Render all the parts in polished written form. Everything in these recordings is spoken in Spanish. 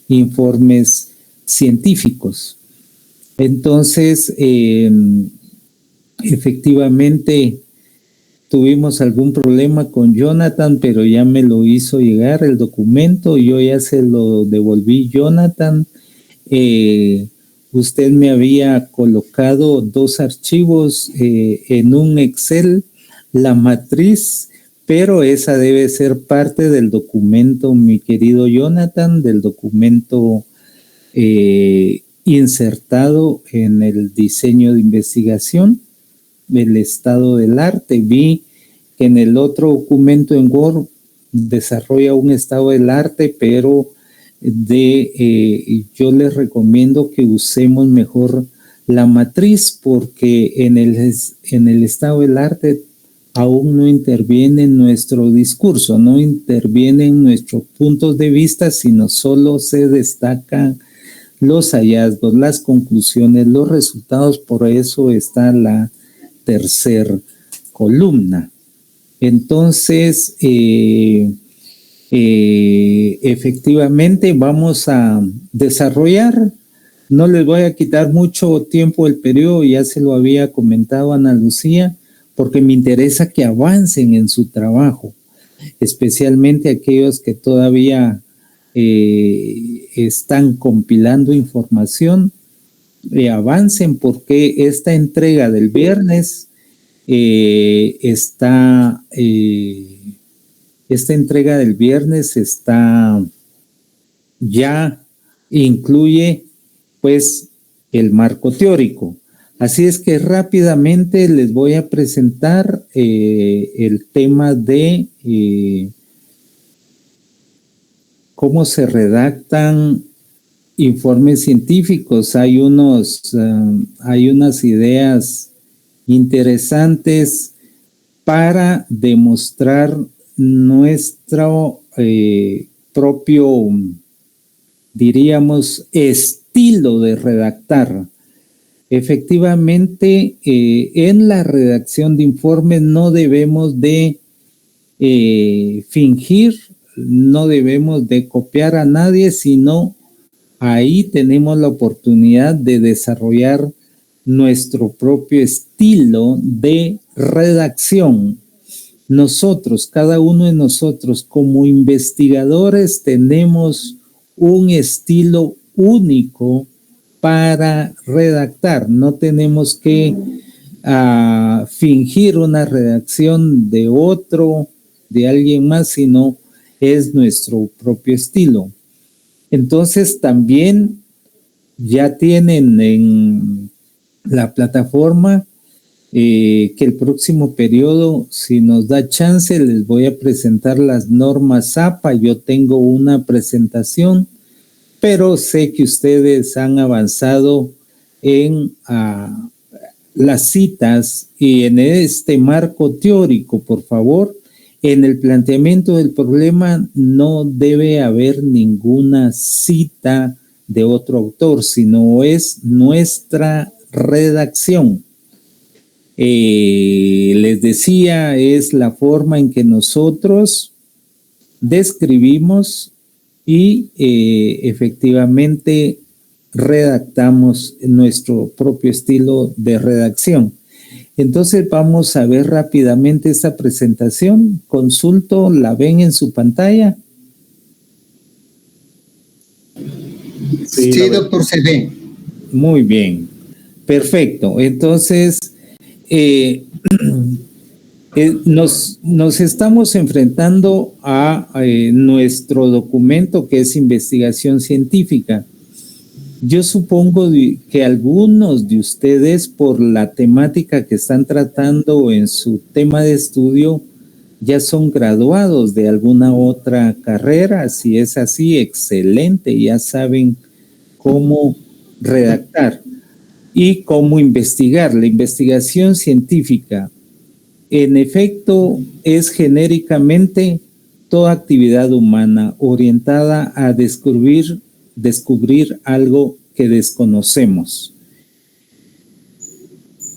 informes científicos. Entonces, efectivamente, tuvimos algún problema con Jonathan, pero ya me lo hizo llegar el documento, yo ya se lo devolví, Jonathan. Usted me había colocado 2 archivos en un Excel, la matriz, pero esa debe ser parte del documento, mi querido Jonathan, del documento insertado en el diseño de investigación, el estado del arte. Vi que en el otro documento en Word desarrolla un estado del arte, pero yo les recomiendo que usemos mejor la matriz, porque en el estado del arte aún no interviene nuestro discurso, no intervienen nuestros puntos de vista, sino solo se destacan los hallazgos, las conclusiones, los resultados. Por eso está la tercera columna. Entonces, efectivamente vamos a desarrollar, no les voy a quitar mucho tiempo el periodo, ya se lo había comentado a Ana Lucía, porque me interesa que avancen en su trabajo, especialmente aquellos que todavía están compilando información, avancen, porque esta entrega del viernes esta entrega del viernes ya incluye pues el marco teórico. Así es que rápidamente les voy a presentar el tema de cómo se redactan informes científicos. Hay unas ideas interesantes para demostrar nuestro propio, diríamos, estilo de redactar. Efectivamente, en la redacción de informes no debemos de fingir, no debemos de copiar a nadie, sino ahí tenemos la oportunidad de desarrollar nuestro propio estilo de redacción. Nosotros, cada uno de nosotros como investigadores, tenemos un estilo único para redactar. No tenemos que fingir una redacción de otro, de alguien más, sino es nuestro propio estilo. Entonces también ya tienen en la plataforma que el próximo periodo, si nos da chance, les voy a presentar las normas APA. Yo tengo una presentación, pero sé que ustedes han avanzado en las citas y en este marco teórico. Por favor, en el planteamiento del problema no debe haber ninguna cita de otro autor, sino es nuestra redacción. Les decía, es la forma en que nosotros describimos y efectivamente redactamos nuestro propio estilo de redacción. Entonces vamos a ver rápidamente esta presentación. Consulto, ¿la ven en su pantalla? Sí, doctor, se ve. Muy bien, perfecto. Entonces, nos estamos enfrentando a nuestro documento, que es investigación científica. Yo supongo que algunos de ustedes, por la temática que están tratando en su tema de estudio, ya son graduados de alguna otra carrera. Si es así, excelente, ya saben cómo redactar y cómo investigar. La investigación científica, en efecto, es genéricamente toda actividad humana orientada a descubrir algo que desconocemos.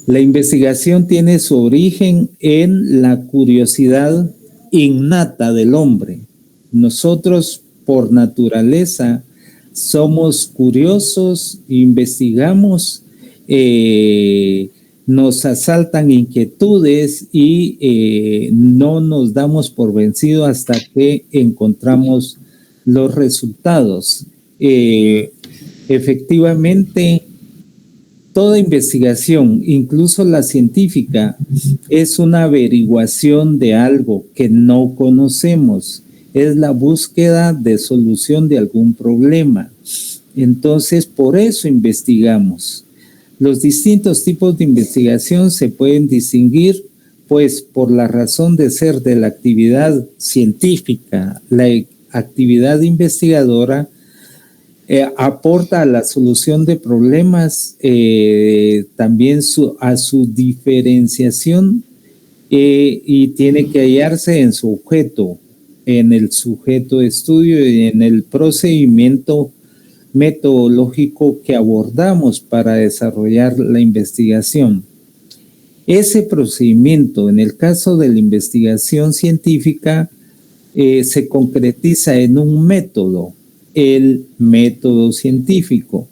La investigación tiene su origen en la curiosidad innata del hombre. Nosotros, por naturaleza, somos curiosos, investigamos, nos asaltan inquietudes y no nos damos por vencido hasta que encontramos los resultados. Efectivamente, toda investigación, incluso la científica, es una averiguación de algo que no conocemos. Es la búsqueda de solución de algún problema. Entonces, por eso investigamos. Los distintos tipos de investigación se pueden distinguir, pues, por la razón de ser de la actividad científica. La actividad investigadora aporta a la solución de problemas, también a su diferenciación, y tiene que hallarse en su objeto, en el sujeto de estudio y en el procedimiento metodológico que abordamos para desarrollar la investigación. Ese procedimiento, en el caso de la investigación científica, se concretiza en un método, el método científico.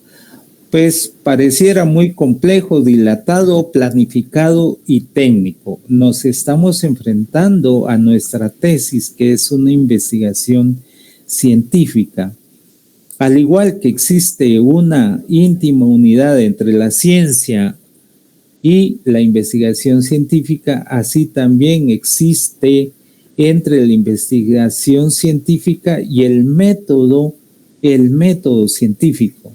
Pues pareciera muy complejo, dilatado, planificado y técnico. Nos estamos enfrentando a nuestra tesis, que es una investigación científica. Al igual que existe una íntima unidad entre la ciencia y la investigación científica, así también existe entre la investigación científica y el método científico.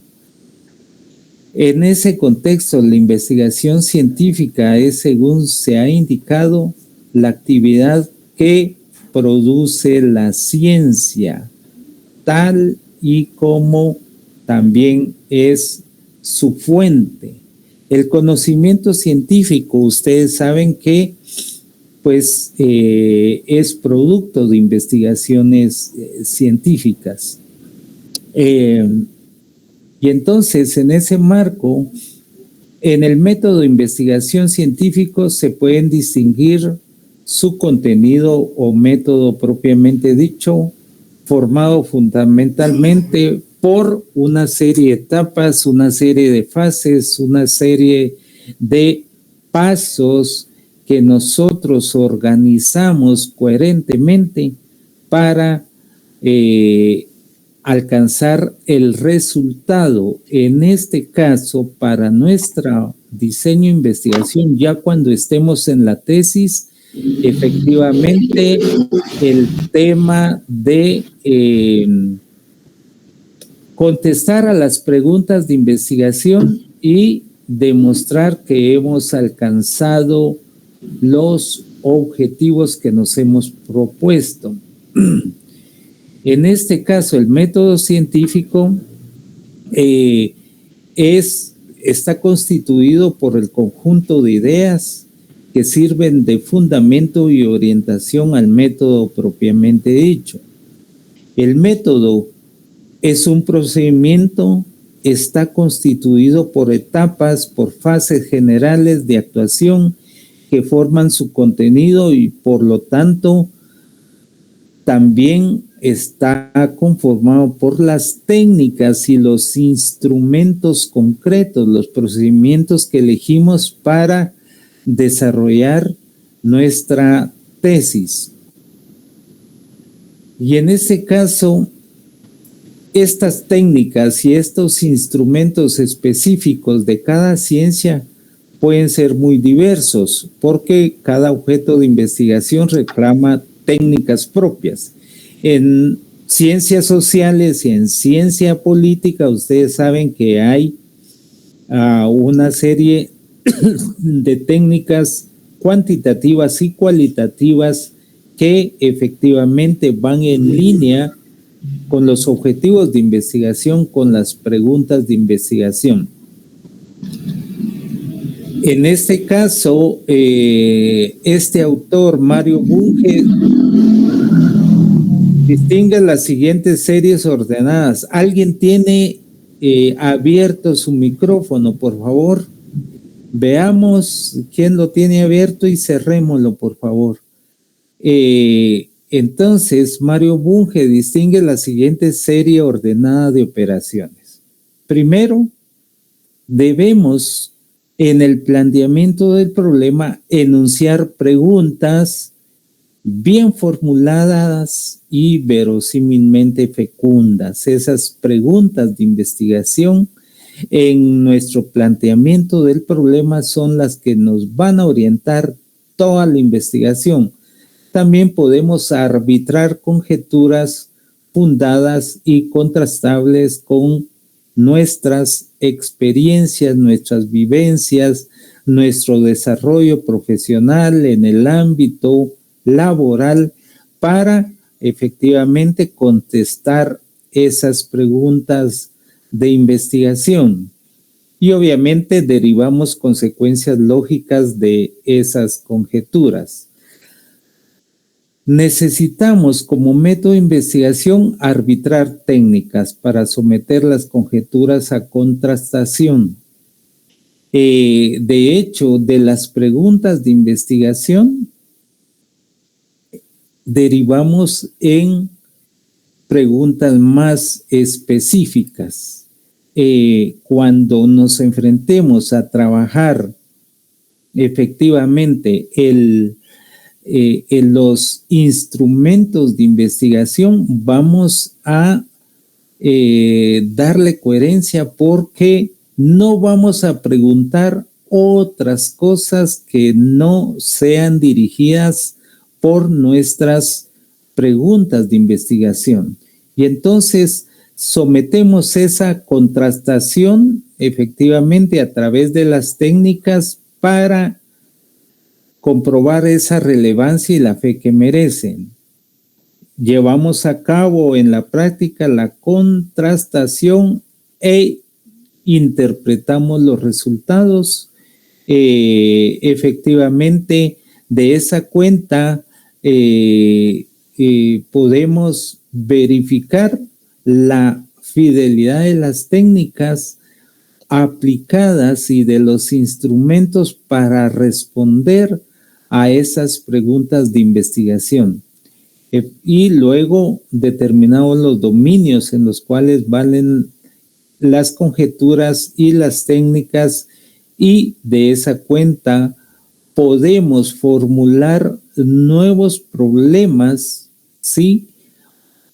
En ese contexto, la investigación científica es, según se ha indicado, la actividad que produce la ciencia, tal y como también es su fuente. El conocimiento científico, ustedes saben que pues es producto de investigaciones científicas. Y entonces, en ese marco, en el método de investigación científico se pueden distinguir su contenido o método propiamente dicho, formado fundamentalmente por una serie de etapas, una serie de fases, una serie de pasos que nosotros organizamos coherentemente para alcanzar el resultado. En este caso, para nuestro diseño e investigación, ya cuando estemos en la tesis, efectivamente el tema de contestar a las preguntas de investigación y demostrar que hemos alcanzado los objetivos que nos hemos propuesto. En este caso, el método científico está constituido por el conjunto de ideas que sirven de fundamento y orientación al método propiamente dicho. El método es un procedimiento, está constituido por etapas, por fases generales de actuación que forman su contenido y por lo tanto también está conformado por las técnicas y los instrumentos concretos, los procedimientos que elegimos para desarrollar nuestra tesis. Y en este caso, estas técnicas y estos instrumentos específicos de cada ciencia pueden ser muy diversos, porque cada objeto de investigación reclama técnicas propias. En ciencias sociales y en ciencia política, ustedes saben que hay una serie de técnicas cuantitativas y cualitativas que efectivamente van en línea con los objetivos de investigación, con las preguntas de investigación. En este caso, este autor, Mario Bunge, distingue las siguientes series ordenadas. ¿Alguien tiene abierto su micrófono, por favor? Veamos quién lo tiene abierto y cerrémoslo, por favor. Entonces, Mario Bunge distingue la siguiente serie ordenada de operaciones. Primero, debemos, en el planteamiento del problema, enunciar preguntas bien formuladas y verosímilmente fecundas. Esas preguntas de investigación en nuestro planteamiento del problema son las que nos van a orientar toda la investigación. También podemos arbitrar conjeturas fundadas y contrastables con nuestras experiencias, nuestras vivencias, nuestro desarrollo profesional en el ámbito laboral para efectivamente contestar esas preguntas de investigación. Y obviamente derivamos consecuencias lógicas de esas conjeturas. Necesitamos como método de investigación arbitrar técnicas para someter las conjeturas a contrastación. De hecho, de las preguntas de investigación, derivamos en preguntas más específicas. Cuando nos enfrentemos a trabajar efectivamente los instrumentos de investigación, vamos a darle coherencia, porque no vamos a preguntar otras cosas que no sean dirigidas por nuestras preguntas de investigación. Y entonces sometemos esa contrastación efectivamente a través de las técnicas para comprobar esa relevancia y la fe que merecen. Llevamos a cabo en la práctica la contrastación e interpretamos los resultados. Efectivamente, de esa cuenta podemos verificar la fidelidad de las técnicas aplicadas y de los instrumentos para responder a esas preguntas de investigación. Y luego determinamos los dominios en los cuales valen las conjeturas y las técnicas, y de esa cuenta podemos formular nuevos problemas, ¿sí?,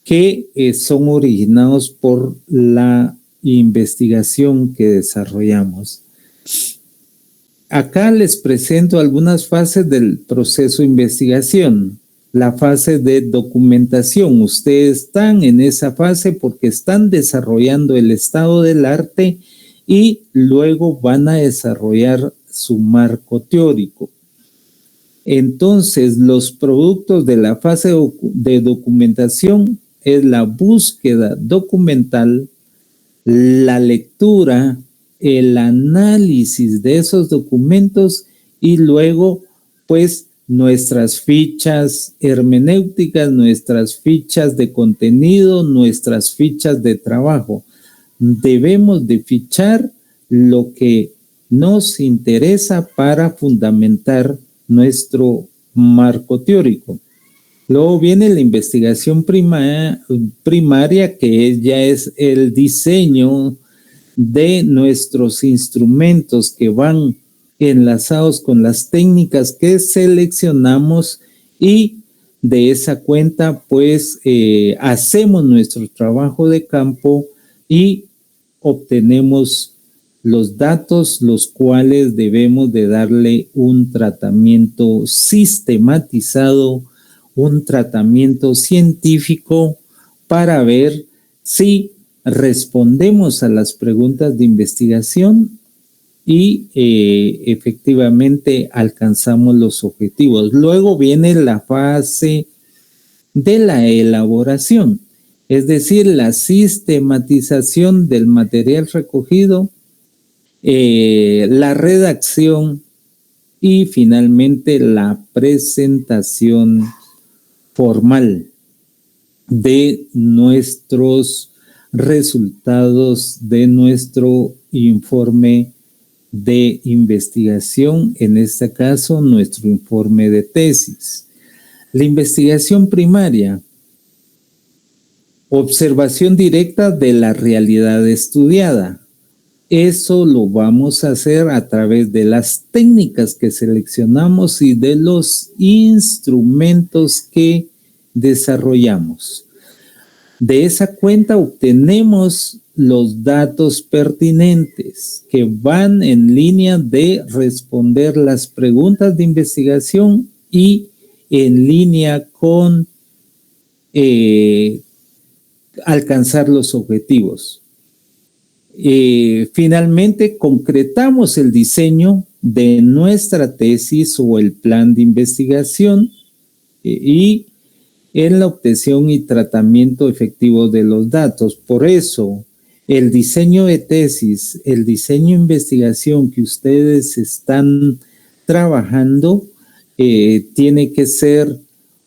que son originados por la investigación que desarrollamos. Acá les presento algunas fases del proceso de investigación. La fase de documentación. Ustedes están en esa fase porque están desarrollando el estado del arte y luego van a desarrollar su marco teórico. Entonces, los productos de la fase de documentación es la búsqueda documental, la lectura, el análisis de esos documentos y luego, pues, nuestras fichas hermenéuticas, nuestras fichas de contenido, nuestras fichas de trabajo. Debemos de fichar lo que nos interesa para fundamentar nuestro marco teórico. Luego viene la investigación primaria, que ya es el diseño de nuestros instrumentos que van enlazados con las técnicas que seleccionamos, y de esa cuenta pues hacemos nuestro trabajo de campo y obtenemos los datos, los cuales debemos de darle un tratamiento sistematizado, un tratamiento científico para ver si respondemos a las preguntas de investigación y efectivamente alcanzamos los objetivos. Luego viene la fase de la elaboración, es decir, la sistematización del material recogido, la redacción y finalmente la presentación formal de nuestros resultados de nuestro informe de investigación, en este caso nuestro informe de tesis. La investigación primaria, observación directa de la realidad estudiada. Eso lo vamos a hacer a través de las técnicas que seleccionamos y de los instrumentos que desarrollamos. De esa cuenta obtenemos los datos pertinentes que van en línea de responder las preguntas de investigación y en línea con alcanzar los objetivos. Finalmente, concretamos el diseño de nuestra tesis o el plan de investigación y en la obtención y tratamiento efectivo de los datos. Por eso, el diseño de tesis, el diseño de investigación que ustedes están trabajando, tiene que ser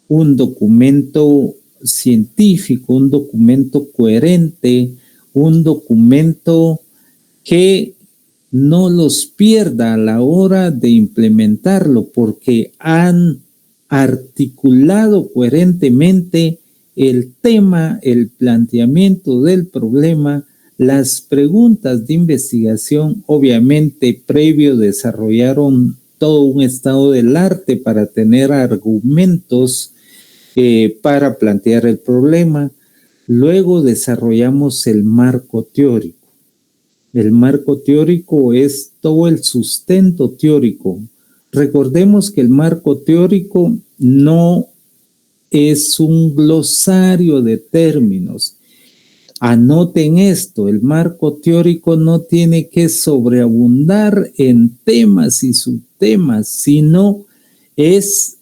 un documento científico, un documento coherente, un documento que no los pierda a la hora de implementarlo, porque han articulado coherentemente el tema, el planteamiento del problema, las preguntas de investigación. Obviamente, previo desarrollaron todo un estado del arte para tener argumentos para plantear el problema. Luego desarrollamos el marco teórico. El marco teórico es todo el sustento teórico. Recordemos que el marco teórico no es un glosario de términos. Anoten esto, el marco teórico no tiene que sobreabundar en temas y subtemas, sino es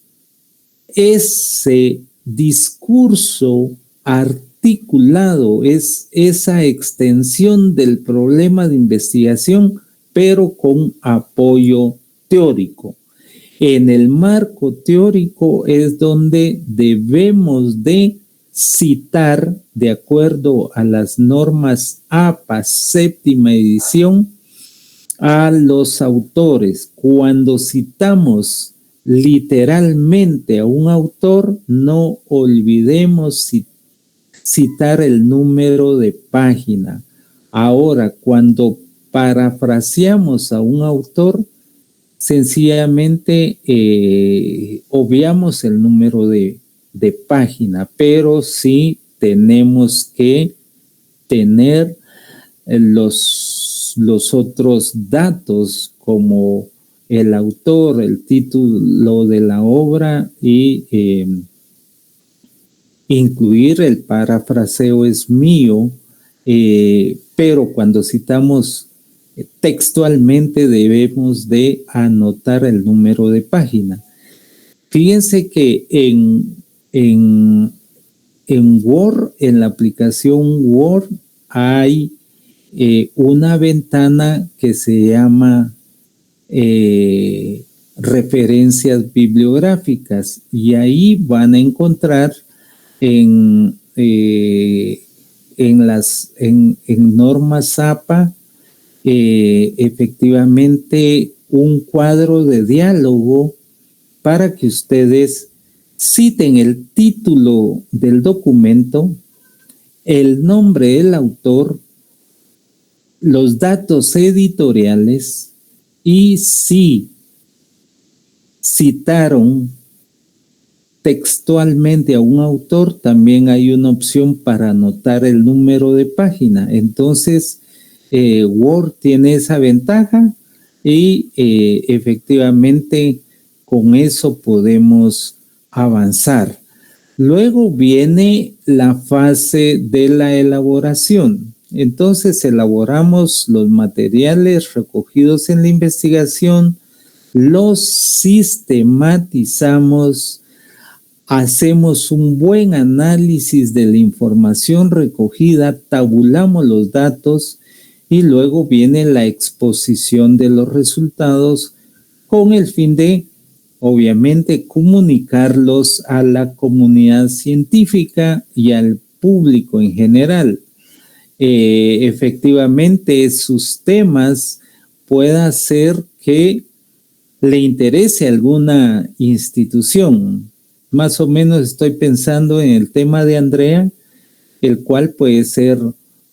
ese discurso articulado, es esa extensión del problema de investigación, pero con apoyo teórico. En el marco teórico es donde debemos de citar, de acuerdo a las normas APA séptima edición, a los autores. Cuando citamos literalmente a un autor, no olvidemos citar el número de página. Ahora, cuando parafraseamos a un autor, sencillamente obviamos el número de página, pero sí tenemos que tener los otros datos como el autor, el título de la obra y incluir el parafraseo es mío, pero cuando citamos textualmente debemos de anotar el número de página. Fíjense que en Word, en la aplicación Word, hay una ventana que se llama referencias bibliográficas, y ahí van a encontrar en normas APA efectivamente un cuadro de diálogo para que ustedes citen el título del documento, el nombre del autor, los datos editoriales, y si citaron textualmente a un autor, también hay una opción para anotar el número de página. Entonces, Word tiene esa ventaja y efectivamente con eso podemos avanzar. Luego viene la fase de la elaboración. Entonces elaboramos los materiales recogidos en la investigación, los sistematizamos, hacemos un buen análisis de la información recogida, tabulamos los datos y luego viene la exposición de los resultados con el fin de, obviamente, comunicarlos a la comunidad científica y al público en general. Efectivamente, sus temas pueda ser que le interese a alguna institución. Más o menos estoy pensando en el tema de Andrea, el cual puede ser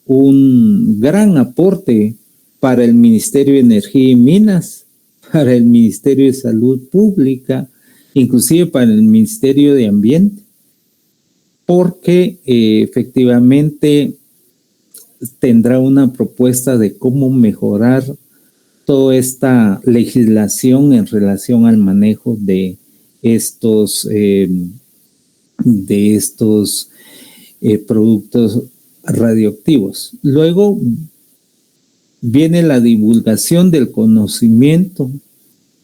un gran aporte para el Ministerio de Energía y Minas, para el Ministerio de Salud Pública, inclusive para el Ministerio de Ambiente, porque efectivamente tendrá una propuesta de cómo mejorar toda esta legislación en relación al manejo de estos productos radioactivos. Luego viene la divulgación del conocimiento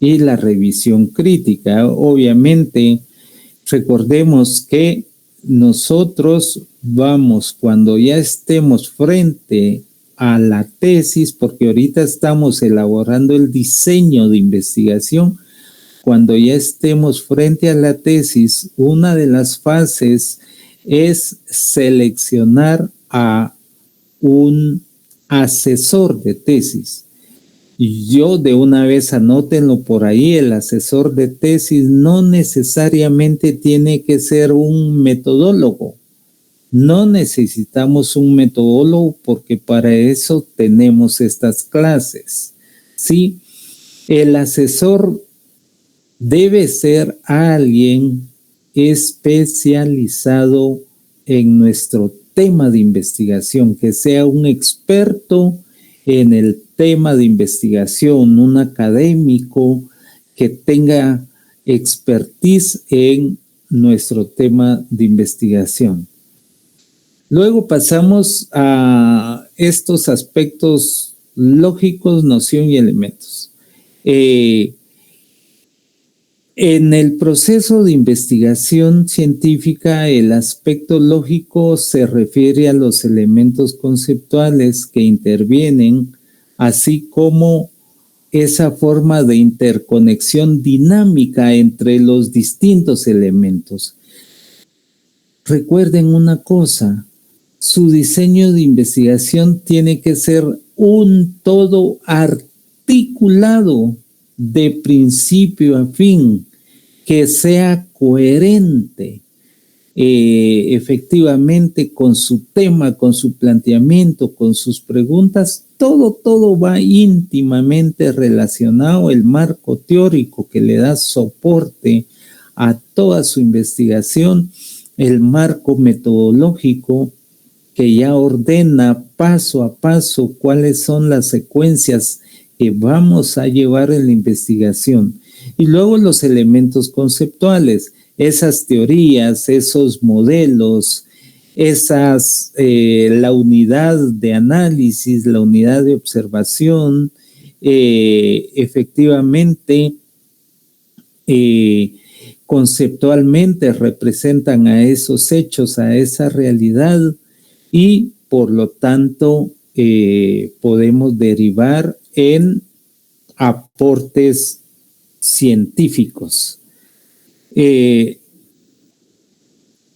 y la revisión crítica. Obviamente, recordemos que nosotros vamos, cuando ya estemos frente a la tesis, porque ahorita estamos elaborando el diseño de investigación, cuando ya estemos frente a la tesis, una de las fases es seleccionar a un asesor de tesis. Yo de una vez anótenlo por ahí, el asesor de tesis no necesariamente tiene que ser un metodólogo. No necesitamos un metodólogo porque para eso tenemos estas clases, ¿sí? El asesor debe ser alguien especializado en nuestro tema de investigación, que sea un experto en el tema de investigación, un académico que tenga expertise en nuestro tema de investigación. Luego pasamos a estos aspectos lógicos, noción y elementos. En el proceso de investigación científica, el aspecto lógico se refiere a los elementos conceptuales que intervienen, así como esa forma de interconexión dinámica entre los distintos elementos. Recuerden una cosa, su diseño de investigación tiene que ser un todo articulado de principio a fin, que sea coherente efectivamente con su tema, con su planteamiento, con sus preguntas. Todo va íntimamente relacionado. El marco teórico que le da soporte a toda su investigación, el marco metodológico que ya ordena paso a paso cuáles son las secuencias que vamos a llevar en la investigación. Y luego los elementos conceptuales, esas teorías, esos modelos, la unidad de análisis, la unidad de observación, efectivamente, conceptualmente representan a esos hechos, a esa realidad, y por lo tanto podemos derivar en aportes científicos.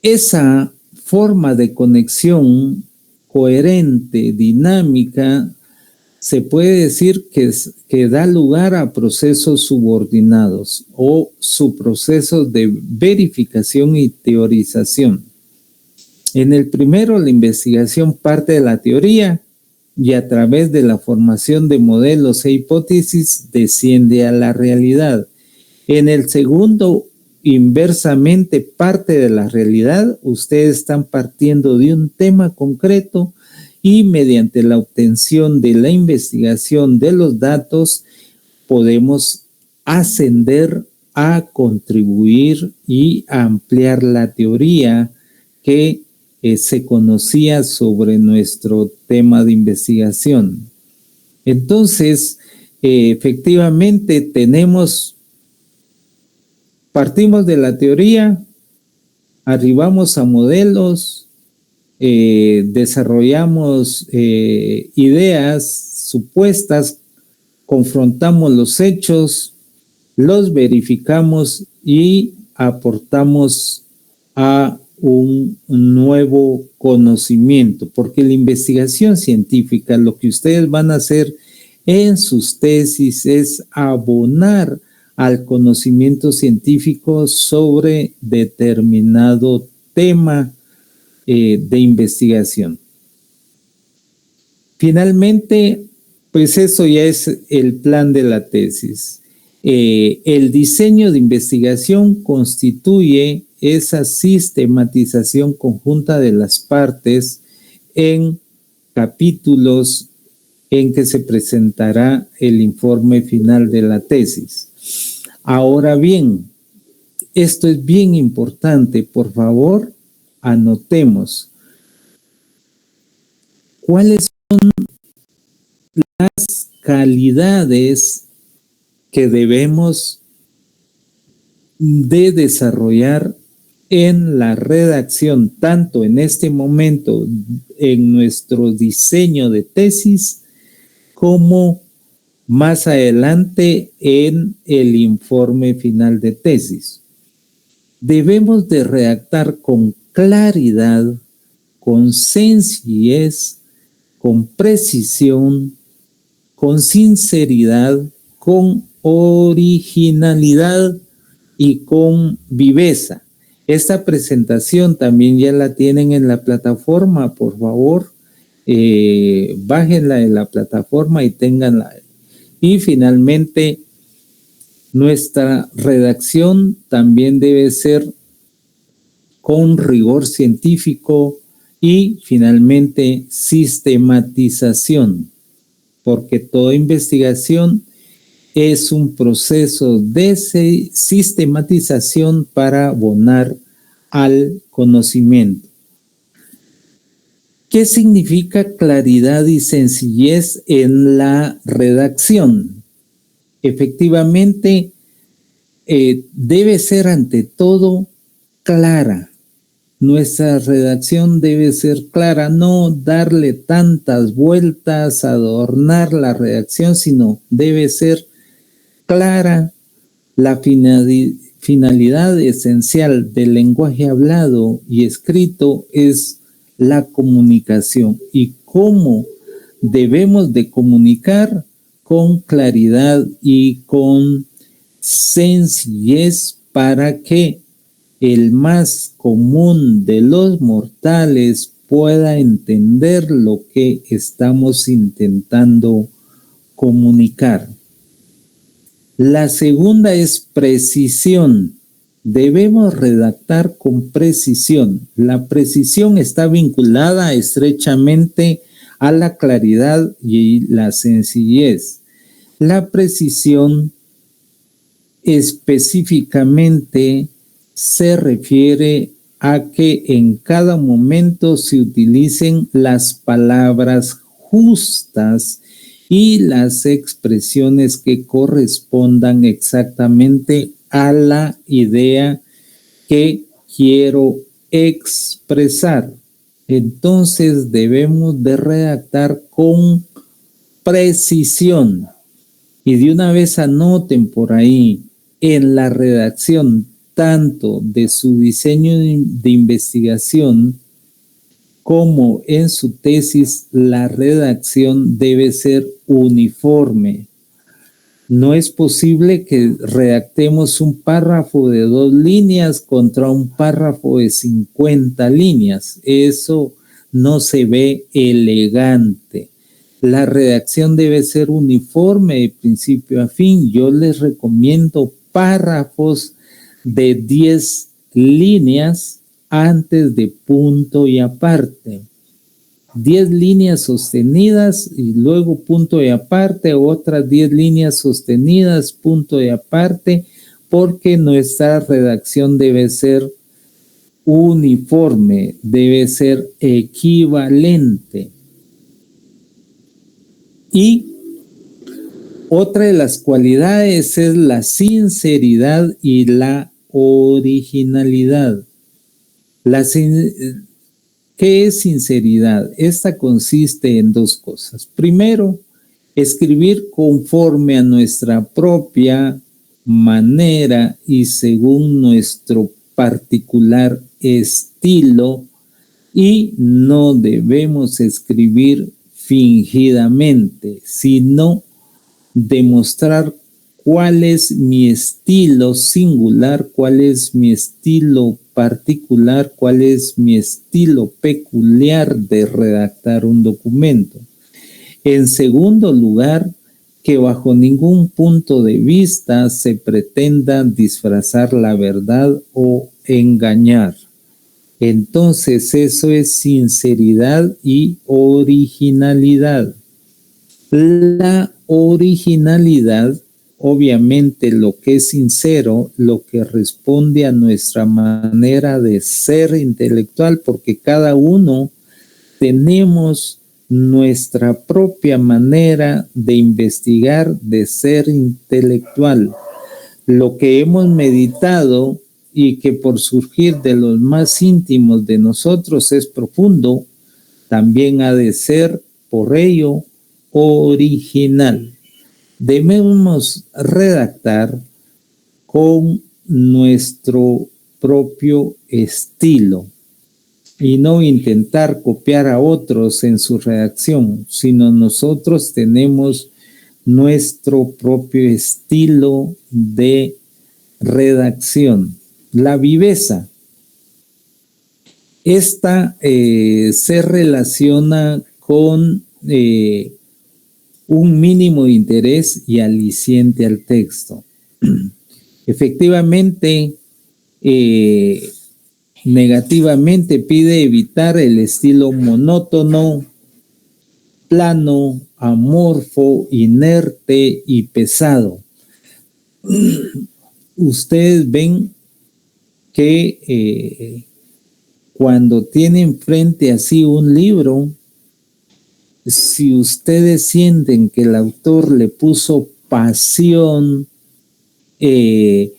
Esa forma de conexión coherente, dinámica, se puede decir que da lugar a procesos subordinados o subprocesos de verificación y teorización. En el primero, la investigación parte de la teoría y a través de la formación de modelos e hipótesis desciende a la realidad. En el segundo, inversamente, parte de la realidad. Ustedes están partiendo de un tema concreto y mediante la obtención de la investigación de los datos podemos ascender a contribuir y a ampliar la teoría que se conocía sobre nuestro tema de investigación. Entonces, efectivamente partimos de la teoría, arribamos a modelos, desarrollamos ideas supuestas, confrontamos los hechos, los verificamos y aportamos a un nuevo conocimiento, porque la investigación científica, lo que ustedes van a hacer en sus tesis es abonar al conocimiento científico sobre determinado tema de investigación. Finalmente, pues eso ya es el plan de la tesis. El diseño de investigación constituye esa sistematización conjunta de las partes en capítulos en que se presentará el informe final de la tesis. Ahora bien, esto es bien importante, por favor, anotemos. ¿Cuáles son las calidades que debemos de desarrollar en la redacción, tanto en este momento en nuestro diseño de tesis, como más adelante en el informe final de tesis? Debemos de redactar con claridad, con sencillez, con precisión, con sinceridad, con originalidad y con viveza. Esta presentación también ya la tienen en la plataforma, por favor, bájenla en la plataforma y ténganla. Y finalmente, nuestra redacción también debe ser con rigor científico y finalmente sistematización, porque toda investigación es un proceso de sistematización para abonar al conocimiento. ¿Qué significa claridad y sencillez en la redacción? Efectivamente, debe ser ante todo clara. Nuestra redacción debe ser clara, no darle tantas vueltas, adornar la redacción, sino debe ser clara. La finalidad esencial del lenguaje hablado y escrito es la comunicación. ¿Y cómo debemos de comunicar? Con claridad y con sencillez, para que el más común de los mortales pueda entender lo que estamos intentando comunicar. La segunda es precisión. Debemos redactar con precisión. La precisión está vinculada estrechamente a la claridad y la sencillez. La precisión específicamente se refiere a que en cada momento se utilicen las palabras justas y las expresiones que correspondan exactamente a la idea que quiero expresar. Entonces debemos de redactar con precisión. Y de una vez anoten por ahí, en la redacción tanto de su diseño de investigación como en su tesis, la redacción debe ser uniforme. No es posible que redactemos un párrafo de 2 líneas contra un párrafo de 50 líneas. Eso no se ve elegante. La redacción debe ser uniforme de principio a fin. Yo les recomiendo párrafos de 10 líneas antes de punto y aparte. 10 líneas sostenidas y luego punto y aparte, otras 10 líneas sostenidas, punto y aparte, porque nuestra redacción debe ser uniforme, debe ser equivalente. Y otra de las cualidades es la sinceridad y la originalidad. ¿Qué es sinceridad? Esta consiste en 2 cosas. Primero, escribir conforme a nuestra propia manera y según nuestro particular estilo, y no debemos escribir fingidamente, sino demostrar cuál es mi estilo singular, cuál es mi estilo particular, cuál es mi estilo peculiar de redactar un documento. En segundo lugar, que bajo ningún punto de vista se pretenda disfrazar la verdad o engañar. Entonces, eso es sinceridad y originalidad. La originalidad, obviamente, lo que es sincero, lo que responde a nuestra manera de ser intelectual, porque cada uno tenemos nuestra propia manera de investigar, de ser intelectual. Lo que hemos meditado y que por surgir de los más íntimos de nosotros es profundo, también ha de ser por ello original. Debemos redactar con nuestro propio estilo y no intentar copiar a otros en su redacción, sino nosotros tenemos nuestro propio estilo de redacción. La viveza. Esta se relaciona con un mínimo de interés y aliciente al texto. Efectivamente, negativamente pide evitar el estilo monótono, plano, amorfo, inerte y pesado. Ustedes ven que cuando tienen frente así un libro, si ustedes sienten que el autor le puso pasión en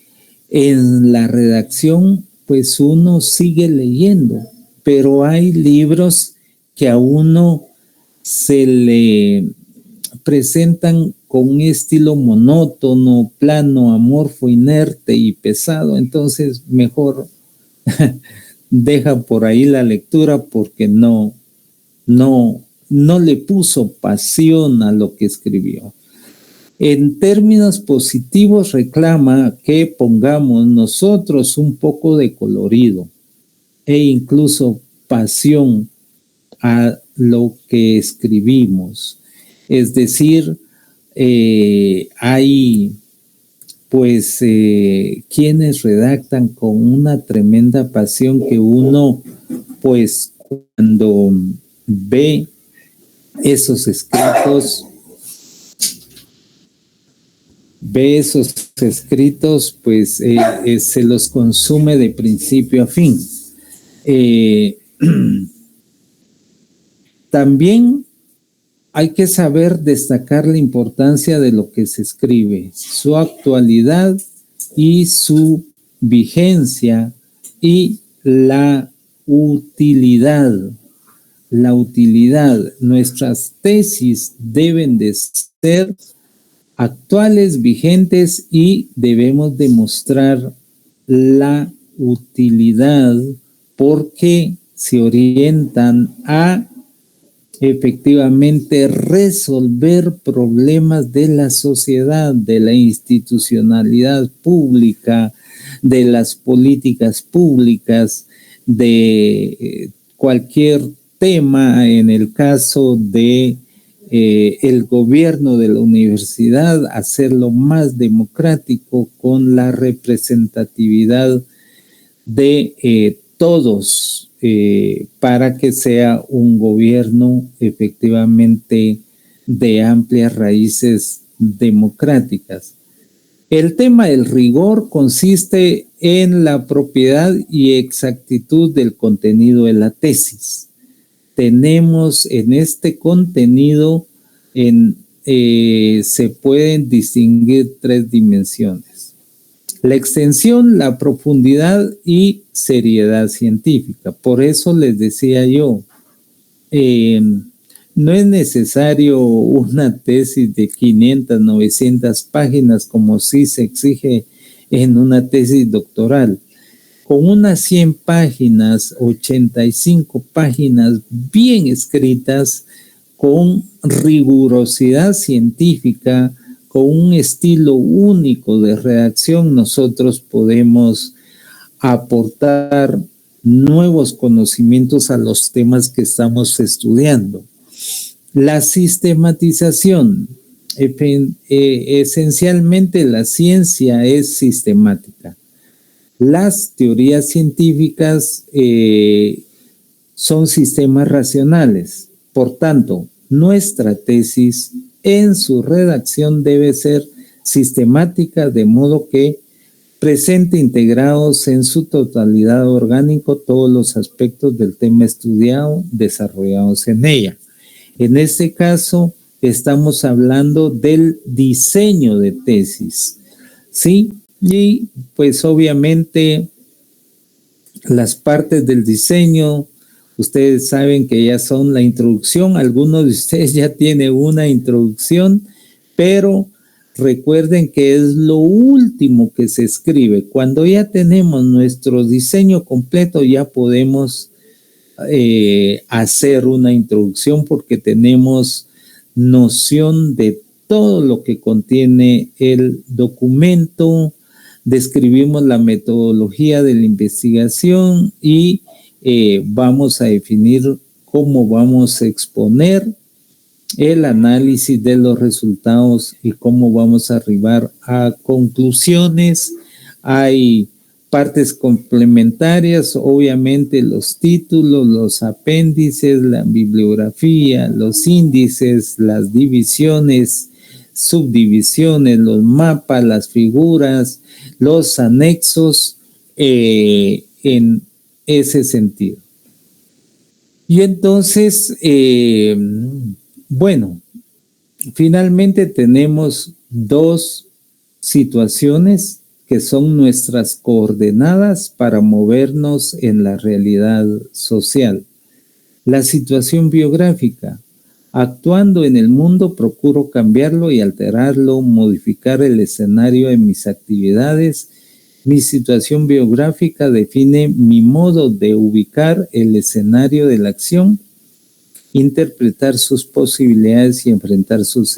la redacción, pues uno sigue leyendo, pero hay libros que a uno se le presentan con un estilo monótono, plano, amorfo, inerte y pesado, entonces mejor deja por ahí la lectura porque no le puso pasión a lo que escribió. En términos positivos reclama que pongamos nosotros un poco de colorido e incluso pasión a lo que escribimos. Es decir, hay pues quienes redactan con una tremenda pasión que uno pues cuando ve esos escritos, pues se los consume de principio a fin. También hay que saber destacar la importancia de lo que se escribe, su actualidad y su vigencia y la utilidad. La utilidad. Nuestras tesis deben de ser actuales, vigentes y debemos demostrar la utilidad porque se orientan a efectivamente resolver problemas de la sociedad, de la institucionalidad pública, de las políticas públicas, de cualquier tema. En el caso de el gobierno de la universidad, hacerlo más democrático con la representatividad de todos, para que sea un gobierno efectivamente de amplias raíces democráticas. El tema del rigor consiste en la propiedad y exactitud del contenido de la tesis. Tenemos en este contenido, se pueden distinguir tres dimensiones. La extensión, la profundidad y seriedad científica. Por eso les decía yo, no es necesario una tesis de 500, 900 páginas como sí se exige en una tesis doctoral. Con unas 100 páginas, 85 páginas bien escritas, con rigurosidad científica, con un estilo único de redacción nosotros podemos aportar nuevos conocimientos a los temas que estamos estudiando. La sistematización. Esencialmente la ciencia es sistemática. Las teorías científicas son sistemas racionales. Por tanto, nuestra tesis en su redacción debe ser sistemática, de modo que presente integrados en su totalidad orgánico todos los aspectos del tema estudiado, desarrollados en ella. En este caso, estamos hablando del diseño de tesis, ¿sí? Y pues obviamente las partes del diseño, ustedes saben que ya son la introducción, algunos de ustedes ya tienen una introducción, pero recuerden que es lo último que se escribe. Cuando ya tenemos nuestro diseño completo, ya podemos hacer una introducción porque tenemos noción de todo lo que contiene el documento, describimos la metodología de la investigación y vamos a definir cómo vamos a exponer el análisis de los resultados y cómo vamos a arribar a conclusiones. Hay partes complementarias, obviamente los títulos, los apéndices, la bibliografía, los índices, las divisiones, subdivisiones, los mapas, las figuras, los anexos, en ese sentido. Y entonces, bueno, finalmente tenemos dos situaciones que son nuestras coordenadas para movernos en la realidad social. La situación biográfica. Actuando en el mundo, procuro cambiarlo y alterarlo, modificar el escenario de mis actividades. Mi situación biográfica define mi modo de ubicar el escenario de la acción, interpretar sus posibilidades y enfrentar sus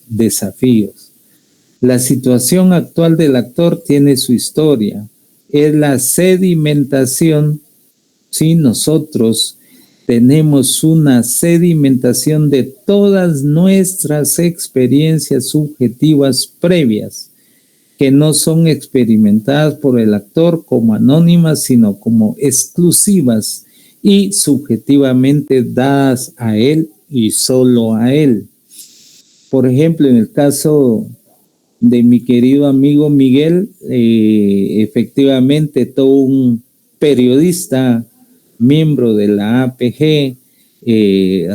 desafíos. La situación actual del actor tiene su historia. Es la sedimentación. Si nosotros tenemos una sedimentación de todas nuestras experiencias subjetivas previas, que no son experimentadas por el actor como anónimas, sino como exclusivas y subjetivamente dadas a él y solo a él. Por ejemplo, en el caso de mi querido amigo Miguel, efectivamente todo un periodista, miembro de la APG,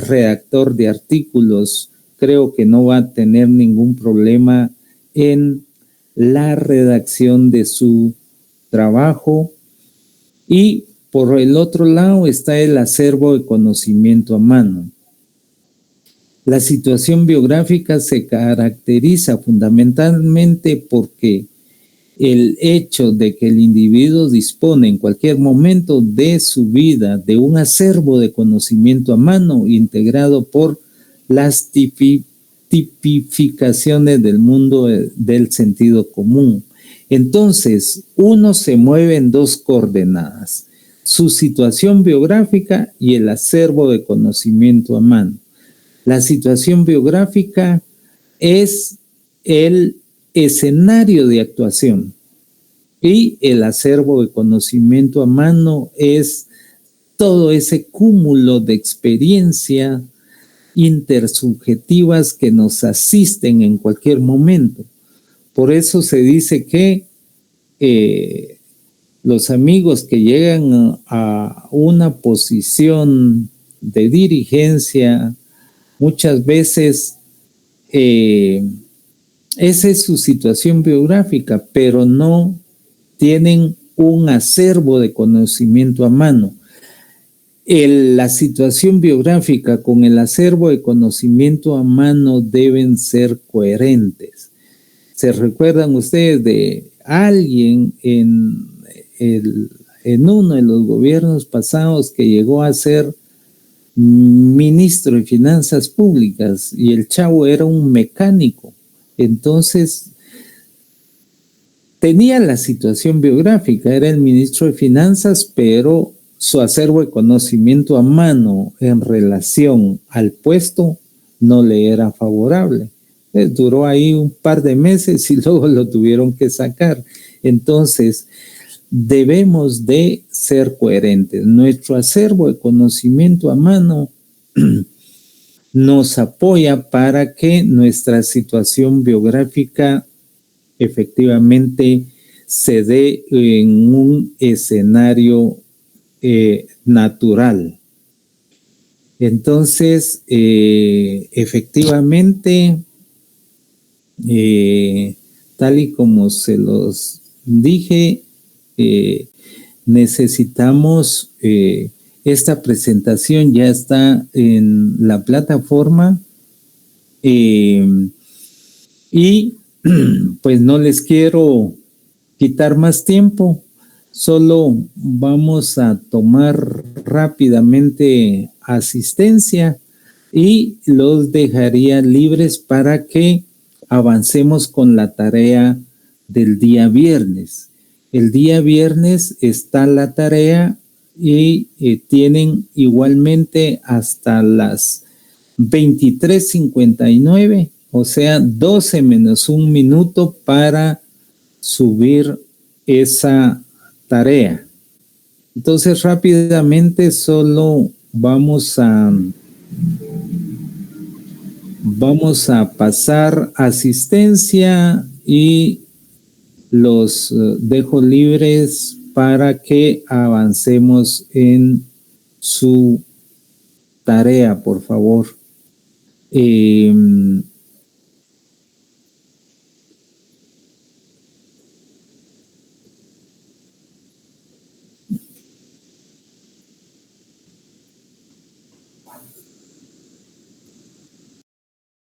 redactor de artículos, creo que no va a tener ningún problema en la redacción de su trabajo. Y por el otro lado está el acervo de conocimiento a mano. La situación biográfica se caracteriza fundamentalmente porque el hecho de que el individuo dispone en cualquier momento de su vida de un acervo de conocimiento a mano integrado por las tipificaciones del mundo del sentido común. Entonces, uno se mueve en dos coordenadas: su situación biográfica y el acervo de conocimiento a mano. La situación biográfica es el escenario de actuación y el acervo de conocimiento a mano es todo ese cúmulo de experiencia intersubjetivas que nos asisten en cualquier momento. Por eso se dice que los amigos que llegan a una posición de dirigencia, muchas veces esa es su situación biográfica, pero no tienen un acervo de conocimiento a mano. La situación biográfica con el acervo de conocimiento a mano deben ser coherentes. ¿Se recuerdan ustedes de alguien en uno de los gobiernos pasados que llegó a ser ministro de Finanzas Públicas y el chavo era un mecánico? Entonces, tenía la situación biográfica, era el ministro de Finanzas, pero su acervo de conocimiento a mano en relación al puesto no le era favorable. Duró ahí un par de meses y luego lo tuvieron que sacar. Entonces, debemos de ser coherentes. Nuestro acervo de conocimiento a mano nos apoya para que nuestra situación biográfica efectivamente se dé en un escenario natural. Entonces, efectivamente, tal y como se los dije, necesitamos, esta presentación ya está en la plataforma y pues no les quiero quitar más tiempo, solo vamos a tomar rápidamente asistencia y los dejaría libres para que avancemos con la tarea del día viernes. El día viernes está la tarea y tienen igualmente hasta las 23:59, o sea, 12 menos un minuto para subir esa tarea. Entonces, rápidamente solo vamos a pasar asistencia y los dejo libres para que avancemos en su tarea, por favor.